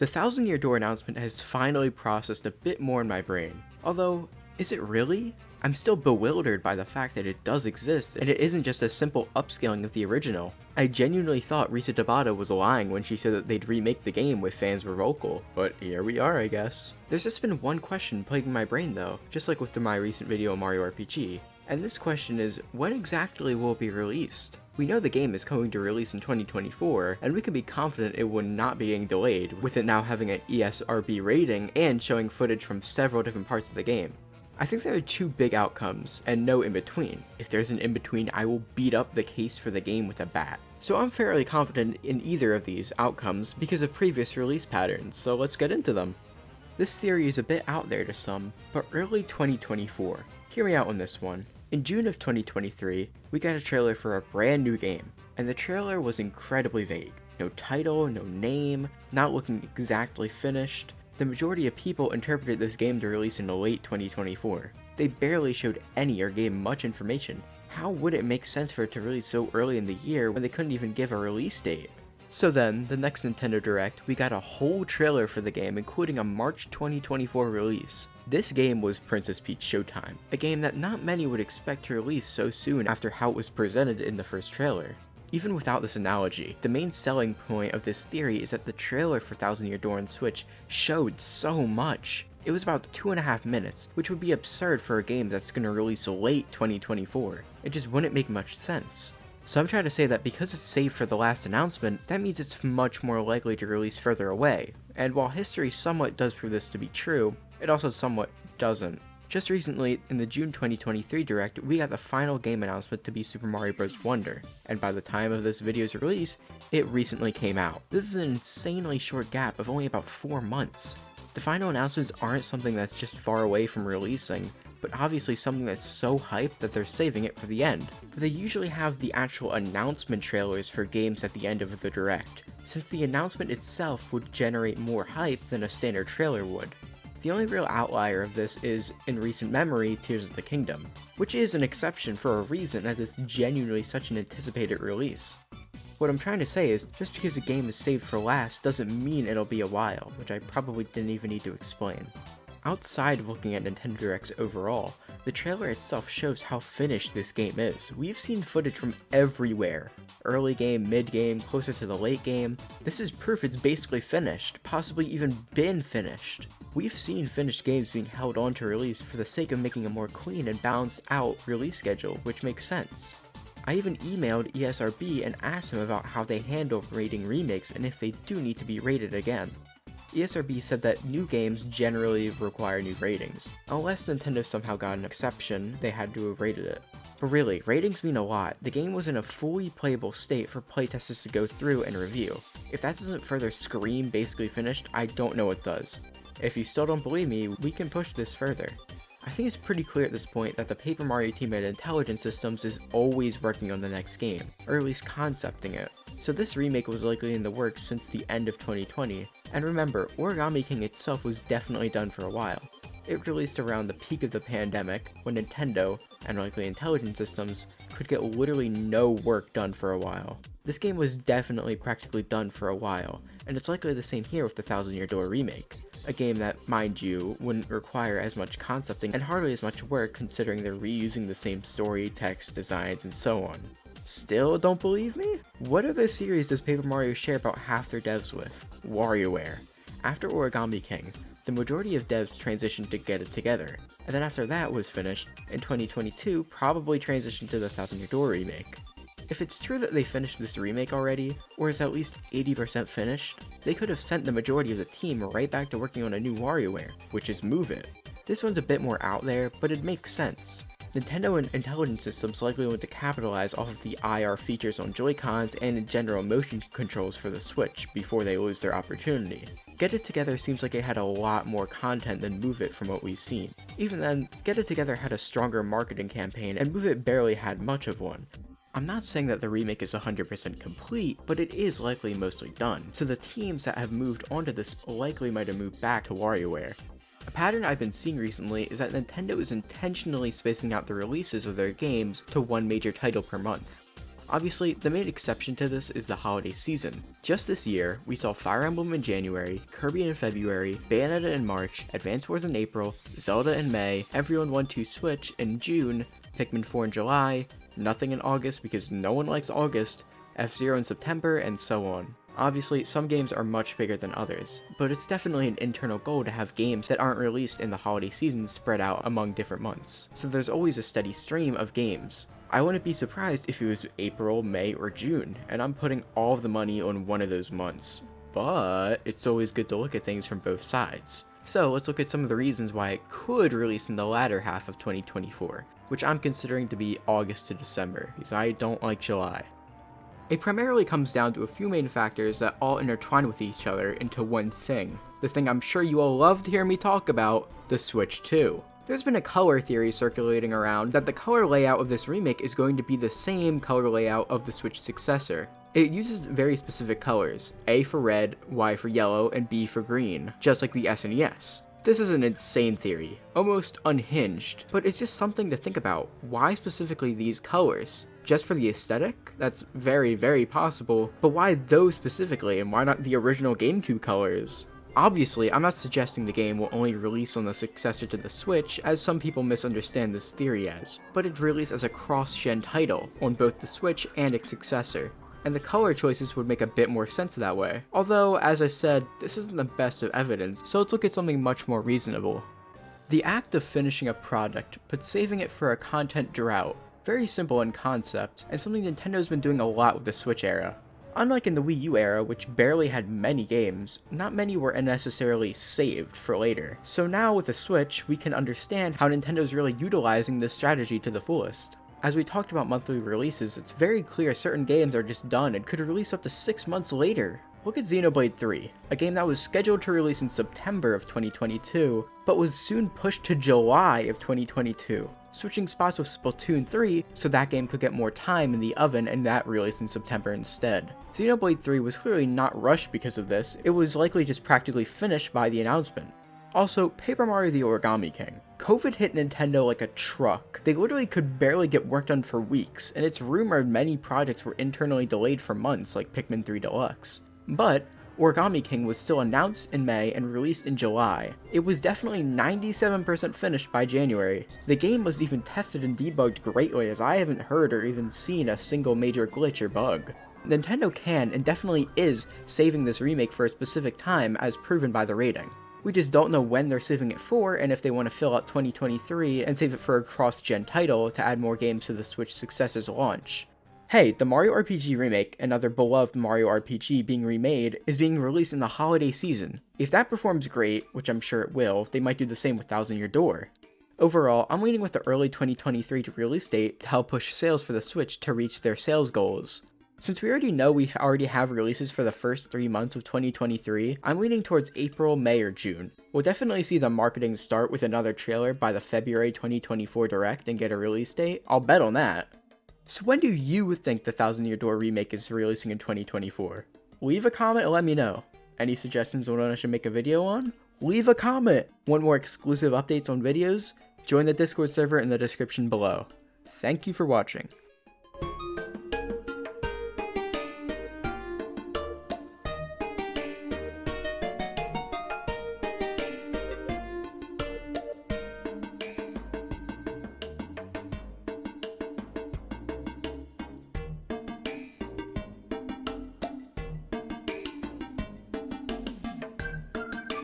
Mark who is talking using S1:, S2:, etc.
S1: The Thousand Year Door announcement has finally processed a bit more in my brain. Although, is it really? I'm still bewildered by the fact that it does exist, and it isn't just a simple upscaling of the original. I genuinely thought Risa Tabata was lying when she said that they'd remake the game if fans were vocal, but here we are, I guess. There's just been one question plaguing my brain though, just like with my recent video on Mario RPG. And this question is, when exactly will it be released? We know the game is going to release in 2024, and we can be confident it will not be getting delayed, with it now having an ESRB rating and showing footage from several different parts of the game. I think there are two big outcomes, and no in-between. If there's an in-between, I will beat up the case for the game with a bat. So I'm fairly confident in either of these outcomes because of previous release patterns, so let's get into them. This theory is a bit out there to some, but early 2024. Hear me out on this one. In June of 2023, we got a trailer for a brand new game, and the trailer was incredibly vague. No title, no name, not looking exactly finished. The majority of people interpreted this game to release in late 2024. They barely showed any or gave much information. How would it make sense for it to release so early in the year when they couldn't even give a release date? So then, the next Nintendo Direct, we got a whole trailer for the game including a March 2024 release. This game was Princess Peach Showtime, a game that not many would expect to release so soon after how it was presented in the first trailer. Even without this analogy, the main selling point of this theory is that the trailer for Thousand Year Door on Switch showed so much. It was about 2.5 minutes, which would be absurd for a game that's going to release late 2024. It just wouldn't make much sense. So I'm trying to say that because it's saved for the last announcement, that means it's much more likely to release further away. And while history somewhat does prove this to be true, it also somewhat doesn't. Just recently, in the June 2023 Direct, we got the final game announcement to be Super Mario Bros. Wonder, and by the time of this video's release, it recently came out. This is an insanely short gap of only about 4 months. The final announcements aren't something that's just far away from releasing, but obviously something that's so hyped that they're saving it for the end. But they usually have the actual announcement trailers for games at the end of the Direct, since the announcement itself would generate more hype than a standard trailer would. The only real outlier of this is, in recent memory, Tears of the Kingdom, which is an exception for a reason as it's genuinely such an anticipated release. What I'm trying to say is, just because a game is saved for last doesn't mean it'll be a while, which I probably didn't even need to explain. Outside of looking at Nintendo Directs overall, the trailer itself shows how finished this game is. We've seen footage from everywhere. Early game, mid game, closer to the late game. This is proof it's basically finished, possibly even been finished. We've seen finished games being held on to release for the sake of making a more clean and balanced out release schedule, which makes sense. I even emailed ESRB and asked them about how they handle rating remakes and if they do need to be rated again. ESRB said that new games generally require new ratings. Unless Nintendo somehow got an exception, they had to have rated it. But really, ratings mean a lot. The game was in a fully playable state for playtesters to go through and review. If that doesn't further scream basically finished, I don't know what does. If you still don't believe me, we can push this further. I think it's pretty clear at this point that the Paper Mario team at Intelligent Systems is always working on the next game, or at least concepting it. So this remake was likely in the works since the end of 2020, and remember, Origami King itself was definitely done for a while. It released around the peak of the pandemic, when Nintendo, and likely Intelligent Systems, could get literally no work done for a while. This game was definitely practically done for a while, and it's likely the same here with the Thousand Year Door remake. A game that, mind you, wouldn't require as much concepting and hardly as much work considering they're reusing the same story, text, designs, and so on. Still don't believe me? What other series does Paper Mario share about half their devs with? WarioWare. After Origami King, the majority of devs transitioned to Get It Together, and then after that was finished, in 2022 probably transitioned to the Thousand Year Door remake. If it's true that they finished this remake already, or is at least 80% finished, they could have sent the majority of the team right back to working on a new WarioWare, which is Move It. This one's a bit more out there, but it makes sense. Nintendo and Intelligent Systems likely want to capitalize off of the IR features on Joy-Cons and in general motion controls for the Switch before they lose their opportunity. Get It Together seems like it had a lot more content than Move It from what we've seen. Even then, Get It Together had a stronger marketing campaign and Move It barely had much of one. I'm not saying that the remake is 100% complete, but it is likely mostly done, so the teams that have moved onto this likely might have moved back to WarioWare. A pattern I've been seeing recently is that Nintendo is intentionally spacing out the releases of their games to one major title per month. Obviously, the main exception to this is the holiday season. Just this year, we saw Fire Emblem in January, Kirby in February, Bayonetta in March, Advance Wars in April, Zelda in May, Everyone 1-2 Switch in June, Pikmin 4 in July, nothing in August because no one likes August, F-Zero in September, and so on. Obviously, some games are much bigger than others, but it's definitely an internal goal to have games that aren't released in the holiday season spread out among different months, so there's always a steady stream of games. I wouldn't be surprised if it was April, May, or June, and I'm putting all of the money on one of those months. But it's always good to look at things from both sides. So let's look at some of the reasons why it could release in the latter half of 2024, which I'm considering to be August to December, because I don't like July. It primarily comes down to a few main factors that all intertwine with each other into one thing. The thing I'm sure you all love to hear me talk about, the Switch 2. There's been a color theory circulating around that the color layout of this remake is going to be the same color layout of the Switch successor. It uses very specific colors, A for red, Y for yellow, and B for green, just like the SNES. This is an insane theory, almost unhinged, but it's just something to think about. Why specifically these colors? Just for the aesthetic? That's very, very possible, but why those specifically, and why not the original GameCube colors? Obviously, I'm not suggesting the game will only release on the successor to the Switch, as some people misunderstand this theory as, but it's released as a cross-gen title on both the Switch and its successor, and the color choices would make a bit more sense that way. Although, as I said, this isn't the best of evidence, so let's look at something much more reasonable. The act of finishing a product, but saving it for a content drought. Very simple in concept, and something Nintendo's been doing a lot with the Switch era. Unlike in the Wii U era, which barely had many games, not many were necessarily saved for later. So now with the Switch, we can understand how Nintendo's really utilizing this strategy to the fullest. As we talked about monthly releases, it's very clear certain games are just done and could release up to 6 months later. Look at Xenoblade 3, a game that was scheduled to release in September of 2022, but was soon pushed to July of 2022, switching spots with Splatoon 3 so that game could get more time in the oven and that released in September instead. Xenoblade 3 was clearly not rushed because of this, it was likely just practically finished by the announcement. Also, Paper Mario the Origami King. COVID hit Nintendo like a truck. They literally could barely get work done for weeks, and it's rumored many projects were internally delayed for months like Pikmin 3 Deluxe. But Origami King was still announced in May and released in July. It was definitely 97% finished by January. The game was even tested and debugged greatly, as I haven't heard or even seen a single major glitch or bug. Nintendo can and definitely is saving this remake for a specific time as proven by the rating. We just don't know when they're saving it for and if they want to fill out 2023 and save it for a cross-gen title to add more games to the Switch successor's launch. Hey, the Mario RPG Remake, another beloved Mario RPG being remade, is being released in the holiday season. If that performs great, which I'm sure it will, they might do the same with Thousand Year Door. Overall, I'm leaning with the early 2023 release date to help push sales for the Switch to reach their sales goals. Since we already have releases for the first 3 months of 2023, I'm leaning towards April, May, or June. We'll definitely see the marketing start with another trailer by the February 2024 Direct and get a release date. I'll bet on that. So when do you think the Thousand Year Door remake is releasing in 2024? Leave a comment and let me know. Any suggestions on what I should make a video on? Leave a comment! Want more exclusive updates on videos? Join the Discord server in the description below. Thank you for watching.